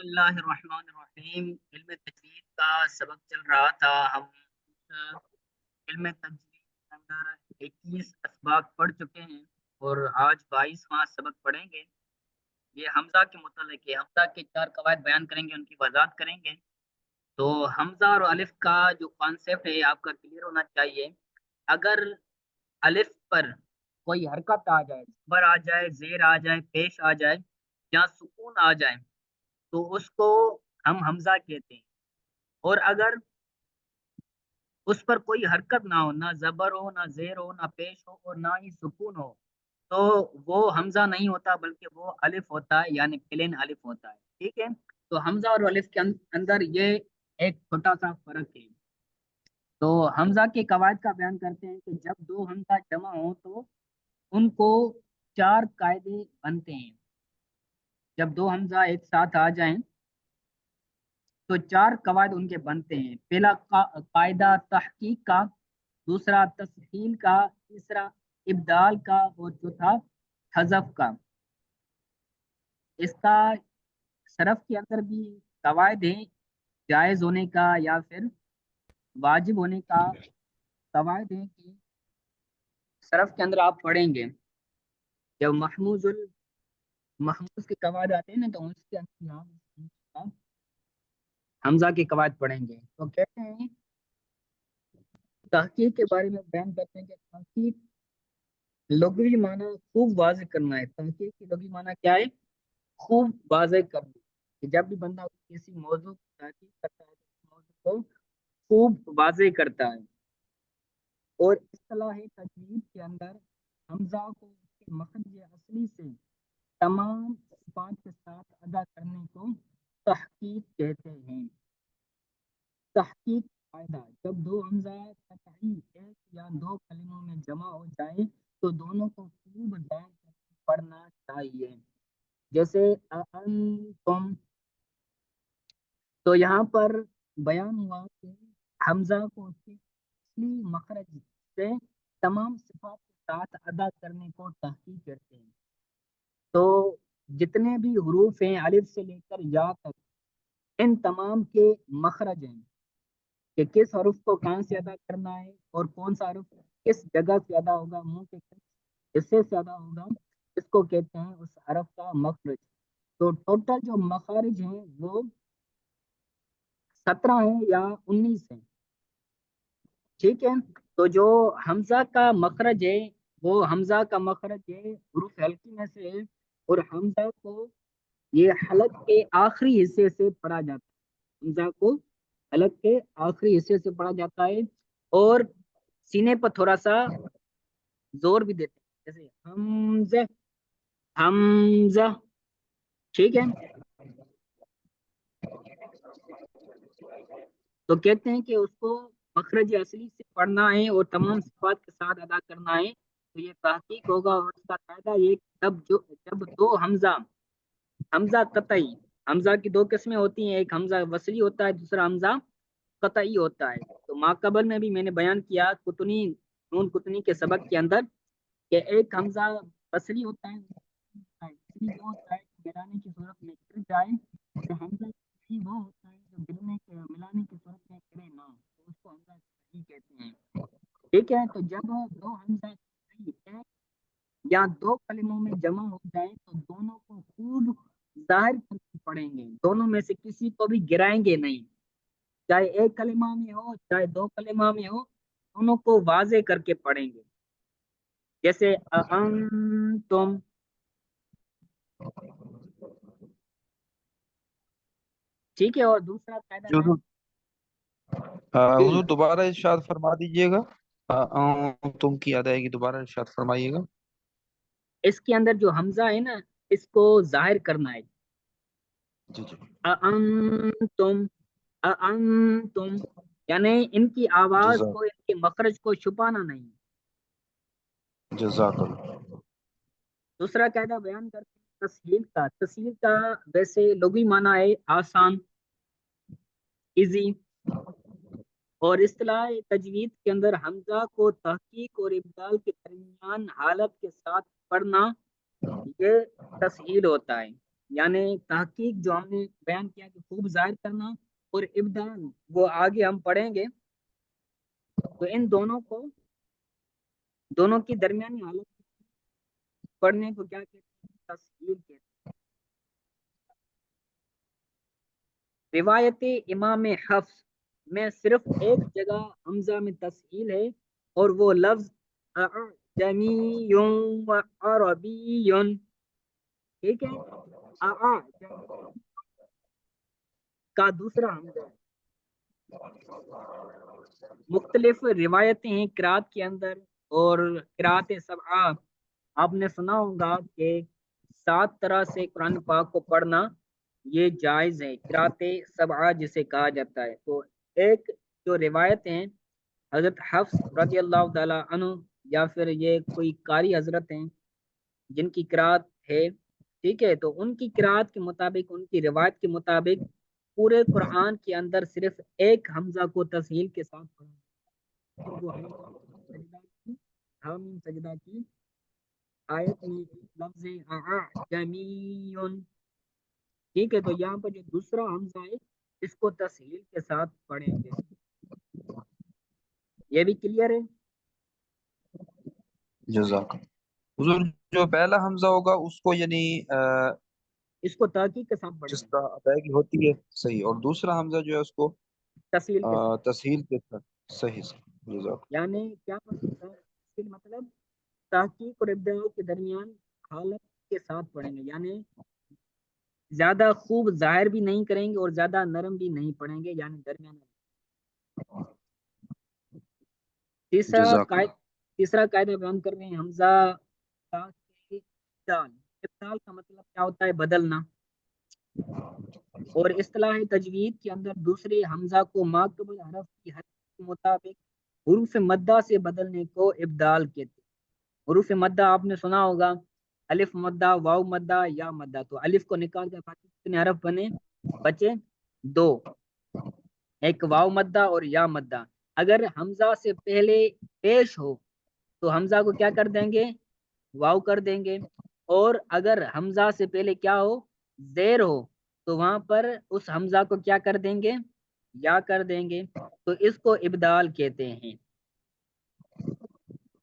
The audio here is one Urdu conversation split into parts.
بسم اللہ الرحمن الرحیم۔ علم تجوید کا سبق چل رہا تھا۔ ہم علم تجوید کے اندر 21 اسباق پڑھ چکے ہیں اور آج 22واں سبق پڑھیں گے۔ یہ حمزہ کے متعلق ہے۔ حمزہ کے 4 قواعد بیان کریں گے، ان کی وضاحت کریں گے۔ تو حمزہ اور الف کا جو کانسیپٹ ہے آپ کا کلیئر ہونا چاہیے۔ اگر الف پر کوئی حرکت آ جائے، زبر آ جائے، زیر آ جائے، پیش آ جائے یا سکون آ جائے تو اس کو ہم حمزہ کہتے ہیں۔ اور اگر اس پر کوئی حرکت نہ ہو، نہ زبر ہو، نہ زیر ہو، نہ پیش ہو اور نہ ہی سکون ہو، تو وہ حمزہ نہیں ہوتا بلکہ وہ الف ہوتا ہے، یعنی پلین الف ہوتا ہے۔ ٹھیک ہے، تو حمزہ اور الف کے اندر یہ ایک چھوٹا سا فرق ہے۔ تو حمزہ کے قواعد کا بیان کرتے ہیں کہ جب دو حمزہ جمع ہو تو ان کو 4 قاعدے بنتے ہیں۔ جب دو حمزہ ایک ساتھ آ جائیں تو 4 قواعد ان کے بنتے ہیں۔ پہلا قاعدہ تحقیق کا، دوسرا تسہیل کا، تیسرا ابدال کا اور چوتھا حذف کا۔ اس کا صرف کے اندر بھی قواعد ہیں، جائز ہونے کا یا پھر واجب ہونے کا قواعد ہیں کہ صرف کے اندر آپ پڑھیں گے جب محموز کے قواعد آتے ہیں نا تو اس کے اندر آپ حمزہ کے قواعد پڑھیں گے۔ تو کہتے ہیں تحقیق کے بارے میں بیان کرتے ہیں کہ تحقیق لغوی معنی خوب واضح کرنا ہے۔ تحقیق کی لغوی معنی کیا ہے؟ خوب واضح کرنا۔ کہ جب بھی بندہ کسی موضوع کی تحقیق کرتا ہے تو اس موضوع کو خوب واضح کرتا ہے۔ اور اصطلاح تجوید کے اندر حمزہ کو اس کے مخرج اصلی سے تمام صفات کے ساتھ ادا کرنے کو تحقیق کہتے ہیں۔ تحقیق قاعدہ، جب دو حمزہ قطعی ایک یا دو کلموں میں جمع ہو جائیں تو دونوں کو خوب ظاہر کر کے پڑھنا چاہیے۔ جیسے انتم، تو یہاں پر بیان ہوا کہ حمزہ کو اس کے اصلی مخرج سے تمام صفات کے ساتھ ادا کرنے کو تحقیق کہتے ہیں۔ تو جتنے بھی حروف ہیں الف سے لے کر یا تک، ان تمام کے مخرج ہیں کہ کس حرف کو کہاں سے ادا کرنا ہے اور کون سا حرف کس جگہ سے ادا ہوگا، منہ کے کس حصے سے ادا ہوگا، اس کو کہتے ہیں اس حرف کا مخرج۔ تو ٹوٹل جو مخارج ہیں وہ 17 ہیں یا 19 ہیں۔ ٹھیک ہے، تو جو حمزہ کا مخرج ہے وہ حمزہ کا مخرج ہے حروف ہلکی میں سے ہے، اور حمزہ کو یہ حلق کے آخری حصے سے پڑھا جاتا ہے۔ حمزہ کو حلق کے آخری حصے سے پڑھا جاتا ہے اور سینے پر تھوڑا سا زور بھی دیتے ہیں، جیسے حمزہ حمزہ۔ ٹھیک ہے، تو کہتے ہیں کہ اس کو مخرج اصلی سے پڑھنا ہے اور تمام صفات کے ساتھ ادا کرنا ہے، تو یہ تحقیق ہوگا۔ اور اس کا قاعدہ یہ جب دو حمزہ قطعی، حمزہ کی 2 قسمیں ہوتی ہیں، ایک حمزہ وصلی ہوتا ہے، دوسرا حمزہ قطعی ہوتا ہے۔ تو ماقبل میں بھی میں نے بیان کیا نون قطنی کے سبق کے اندر کہ ایک حمزہ وصلی ہوتا ہے، وصلی وہ ہوتا ہے کہ ملانے کی صورت میں گر جائے، اور حمزہ قطعی وہ ہوتا ہے جو ملانے کی صورت میں گرے نہ، تو اس کو حمزہ قطعی کہتے ہیں۔ ٹھیک ہے، تو جب دو حمزہ قطعی ایک یا دو کلموں میں جمع ہو جائیں تو دونوں کو خوب ظاہر کر کے پڑھیں گے، دونوں میں سے کسی کو بھی گرائیں گے نہیں، چاہے ایک کلمہ میں ہو چاہے 2 کلمہ میں ہو، دونوں کو واضح کر کے پڑھیں گے۔ جیسے انتم، ٹھیک ہے۔ اور دوسرا قاعدہ میں حضور دوبارہ ارشاد فرما دیجیے گا، تم کی ادائیگی دوبارہ ارشاد فرمائیے گا۔ اس کے اندر جو حمزہ ہے نا اس کو ظاہر کرنا ہے۔ جی جی انتم، انتم، یعنی ان کی آواز کو، ان کے مخرج کو چھپانا نہیں۔ جزاک اللہ۔ دوسرا قاعدہ بیان کرتے ہیں تسہیل کا۔ تسہیل کا ویسے لغوی معنی ہے آسان، ایزی، اور اصطلاح تجوید کے اندر حمزہ کو تحقیق اور ابدال کے درمیان حالت کے ساتھ پڑھنا یہ تسہیل ہوتا ہے۔ یعنی تحقیق جو ہم نے بیان کیا کہ خوب ظاہر کرنا اور ابدال وہ آگے ہم پڑھیں گے، تو ان دونوں کی درمیانی حالت پڑھنے کو کیا کہتے ہیں؟ تسہیل کہتے ہیں۔ روایت امام حفص میں صرف ایک جگہ حمزہ میں تسہیل ہے، اور وہ لفظ اعجمی و عربی، ٹھیک ہے، اعجمی کا دوسرا حمزہ ہے۔ مختلف روایتیں ہیں قرات کے اندر، اور قرات سبعہ آپ نے سنا ہوگا کہ 7 طرح سے قرآن پاک کو پڑھنا یہ جائز ہے، قرات سبعہ جسے کہا جاتا ہے۔ تو ایک جو روایت ہیں حضرت حفص رضی اللہ تعالی عنہ، یا پھر یہ کوئی قاری حضرت ہیں جن کی قرات ہے، ٹھیک ہے، تو ان کی قرات کے مطابق، ان کی روایت کے مطابق پورے قرآن کے اندر صرف ایک حمزہ کو تسہیل کے ساتھ پڑھا، اور وہ حامیم سجدہ کی آیت میں ایک لفظ اعجمی، ٹھیک ہے، تو یہاں پر جو دوسرا حمزہ ہے اس کو تسہیل کے ساتھ پڑھیں گے، یہ بھی کلیئر ہے۔ جزاک حضور، جو پہلا حمزہ ہوگا اس کو یعنی اس کو تحقیق کے ساتھ پڑھیں جس گے، طرح ادائیگی ہوتی ہے صحیح، اور دوسرا حمزہ جو ہے اس کو تسہیل کے ساتھ، تسہیل کے ساتھ صحیح صحیح جزاک یعنی کیا مطلب ہے اس کا مطلب تحقیق اور ابداع کے درمیان حالت کے ساتھ پڑھیں گے، یعنی زیادہ خوب ظاہر بھی نہیں کریں گے اور زیادہ نرم بھی نہیں پڑھیں گے، یعنی درمیان۔ تیسرا جزاک قائد اللہ تیسرا قاعدہ بیان کر رہے ہیں حمزہ کا ابدال۔ ابدال کا مطلب کیا ہوتا ہے؟ بدلنا، اور اصطلاح تجوید کے اندر دوسرے حمزہ کو ماقبل حرف کی حرف کے مطابق حروف مدہ سے بدلنے کو ابدال کہتے ہیں۔ حروف مدہ آپ نے سنا ہوگا، الف مدہ، واو مدہ، یا مدہ، تو الف کو نکال کر باقی کتنے حرف بچے؟ 2، ایک واو مدہ اور یا مدہ۔ اگر حمزہ سے پہلے پیش ہو تو حمزہ کو کیا کر دیں گے؟ واو کر دیں گے، اور اگر حمزہ سے پہلے کیا ہو؟ زیر ہو، تو وہاں پر اس حمزہ کو کیا کر دیں گے؟ یا کر دیں گے، تو اس کو ابدال کہتے ہیں۔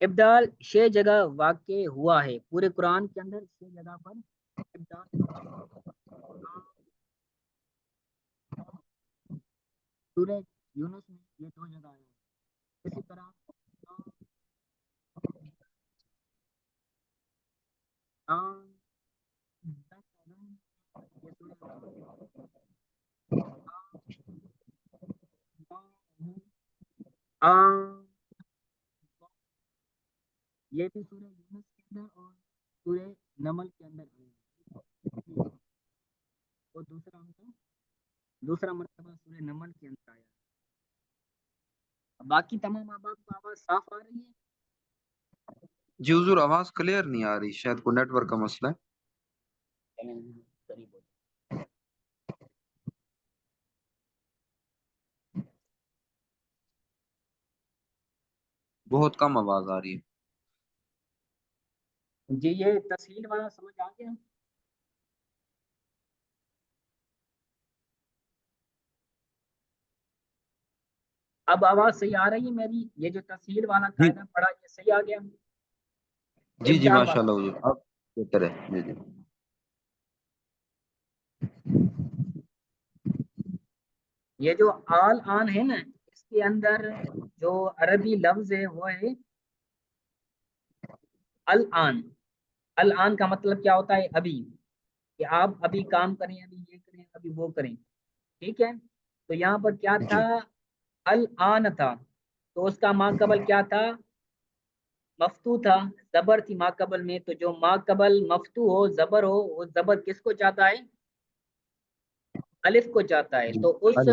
ابدال 6 جگہ واقع ہوا ہے پورے قرآن کے اندر، 6 جگہ پر ابدال۔ سورہ یونس میں یہ 2 جگہ ہے، اسی طرح یہ بھی سورہ یونس کے اندر اور سورہ نمل کے اندر آیا، اور دوسرا مرتبہ سورہ نمل کے اندر آیا۔ باقی تمام آباد کو آواز صاف آ رہی ہے؟ جی حضور، آواز کلیئر نہیں آ رہی، شاید کوئی نیٹ ورک کا مسئلہ ہے۔ قریب ہو جائے۔ بہت کم آواز آ رہی ہے۔ جی یہ تسہیل والا سمجھ آ گیا؟ اب آواز صحیح آ رہی ہے میری؟ یہ جو تسہیل والا جی قاعدہ پڑا یہ صحیح آ گیا؟ جی جی ابدال ماشاء والا، اللہ حضور، اب بہتر ہے۔ جی جی یہ جو آل آن ہے نا، اس کے اندر جو عربی لفظ ہے وہ ہے الان۔ الان کا مطلب کیا ہوتا ہے؟ ابھی، کہ آپ ابھی کام کریں، ابھی یہ کریں، ابھی وہ کریں، ٹھیک ہے، تو یہاں پر کیا تھا؟ جی الان تھا، تو اس کا ماقبل کیا تھا؟ مفتو تھا، زبر تھی ماقبل میں، تو جو ماقبل مفتو ہو، زبر ہو، وہ زبر کس کو چاہتا ہے؟ الف کو چاہتا ہے، جی تو اس الف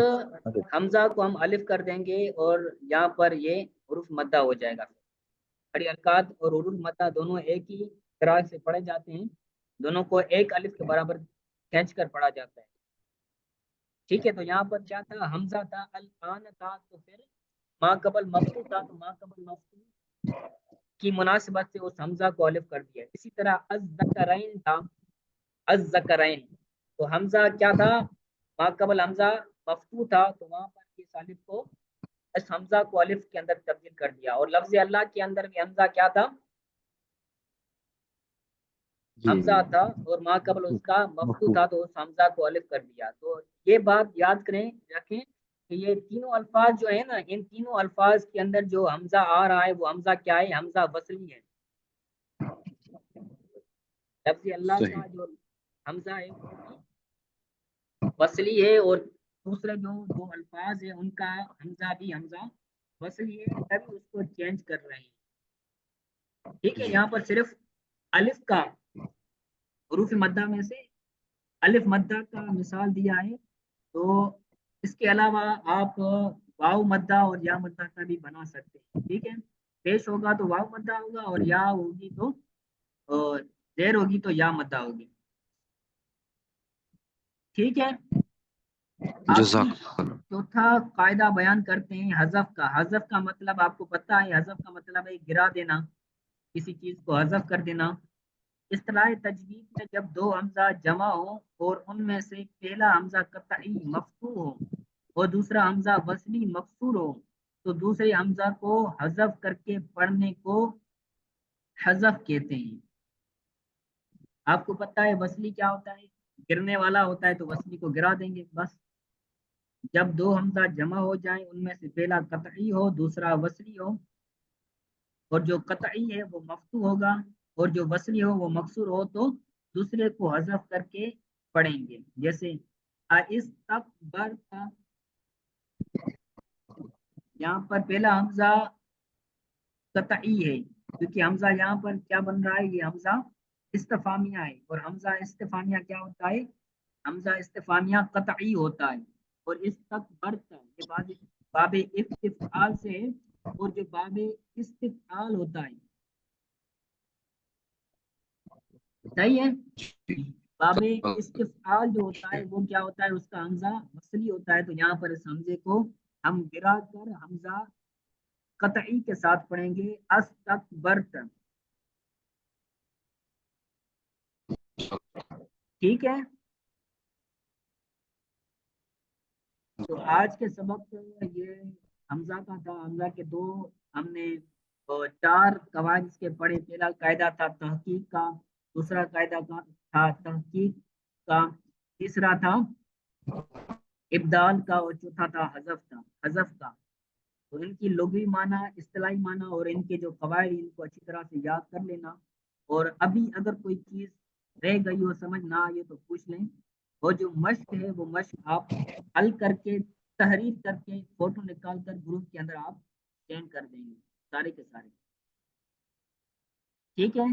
الف حمزہ کو ہم الف کر دیں گے، اور یہاں پر یہ حروف مدہ ہو جائے گا۔ کھڑی حرکات اور حروف مدہ دونوں ایک ہی طرح سے پڑھے جاتے ہیں، دونوں کو ایک الف کے برابر کھینچ کر پڑھا جاتا ہے، ٹھیک ہے، تو یہاں پر کیا تھا؟ حمزہ تھا، الان تھا، تو پھر ما قبل مفتو تھا، تو ما قبل مفتو کی مناسبت سے اس حمزہ کو الف کر دیا۔ اسی طرح الذکرین تھا، الذکرین، تو حمزہ کیا تھا، ما قبل حمزہ مفتوح تھا، تو وہاں پر اس الف کو، اس حمزہ کو الف کے اندر تبدیل کر دیا، اور لفظ اللہ کے اندر بھی حمزہ کیا تھا، جی حمزہ تھا، اور ما قبل اس کا مفتوح مفہوم تھا، تو اس حمزہ کو الف کر دیا۔ تو یہ بات یاد کریں، رکھیں کہ یہ تینوں الفاظ جو ہے نا، ان تینوں الفاظ کے اندر جو حمزہ آ رہا ہے وہ حمزہ کیا ہے، حمزہ وصلی ہے۔ لفظ اللہ صحیح۔ کا جو حمزہ ہے وہ بھی وصلی ہے، اور دوسرے جو دو الفاظ ہیں ان کا حمزہ بھی حمزہ وصلی ہے، تبھی اس کو چینج کر رہے ہیں۔ ٹھیک ہے، جی یہاں پر صرف الف کا، حروف مدہ میں سے الف مدہ کا مثال دیا ہے، تو اس کے علاوہ آپ واو مدہ اور یا مدہ کا بھی بنا سکتے ہیں۔ ٹھیک ہے، پیش ہوگا تو واو مدہ ہوگا، اور یا ہوگی تو زیر ہوگی تو یا مدہ ہوگی۔ ٹھیک ہے، آخری جزاک اللہ۔ چوتھا قاعدہ بیان کرتے ہیں حذف کا۔ حذف کا مطلب آپ کو پتہ ہے، حذف کا مطلب ہے گرا دینا، کسی چیز کو حذف کر دینا۔ اصطلاح تجوید میں جب دو حمزہ جمع ہو اور ان میں سے پہلا حمزہ قطعی مفتوح ہو اور دوسرا حمزہ وصلی مکسور ہو، تو دوسرے حمزہ کو حذف کر کے پڑھنے کو حذف کہتے ہیں۔ آپ کو پتہ ہے وصلی کیا ہوتا ہے، گرنے والا ہوتا ہے، تو وصلی کو گرا دیں گے بس۔ جب دو حمزہ جمع ہو جائیں، ان میں سے پہلا قطعی ہو دوسرا وصلی ہو، اور جو قطعی ہے وہ مفتوح ہوگا اور جو وصلی ہو وہ مکسور ہو، تو دوسرے کو حذف کر کے پڑھیں گے۔ جیسے استکبر کا، یہاں پر پہلا حمزہ قطعی ہے، کیونکہ حمزہ یہاں پر کیا بن رہا ہے، یہ حمزہ استفامیہ ہے، اور حمزہ استفامیہ کیا ہوتا ہے، حمزہ استفامیہ قطعی ہوتا ہے۔ اور استکبرت یہ باب استفعال سے ہے، اور جو باب استفعال ہوتا ہے، صحیح ہے، باب استفعال جو ہوتا ہے وہ کیا ہوتا ہے، اس کا حمزہ وصلی ہوتا ہے، تو یہاں پر اس حمزے کو ہم گرا کر حمزہ قطعی کے ساتھ پڑھیں گے، استکبرت۔ ٹھیک ہے، تو آج کے سبق یہ حمزہ کا تھا۔ حمزہ کے دو ہم نے چار قواعد اس کے پڑھے۔ پہلا قاعدہ تھا تحقیق کا، دوسرا قاعدہ تھا تحقیق کا، تیسرا تھا ابدال کا، اور چوتھا تھا حذف کا۔ تو ان کی لغوی معنی، اصطلاحی معنی اور ان کے جو قواعد ان کو اچھی طرح سے یاد کر لینا، اور ابھی اگر کوئی چیز رہ گئی ہو سمجھ نہ آئے تو پوچھ لیں، اور جو مشق ہے وہ مشق آپ حل کر کے تحریر کر کے فوٹو نکال کر گروپ کے اندر آپ سینڈ کر دیں گے سارے کے سارے۔ ٹھیک ہے،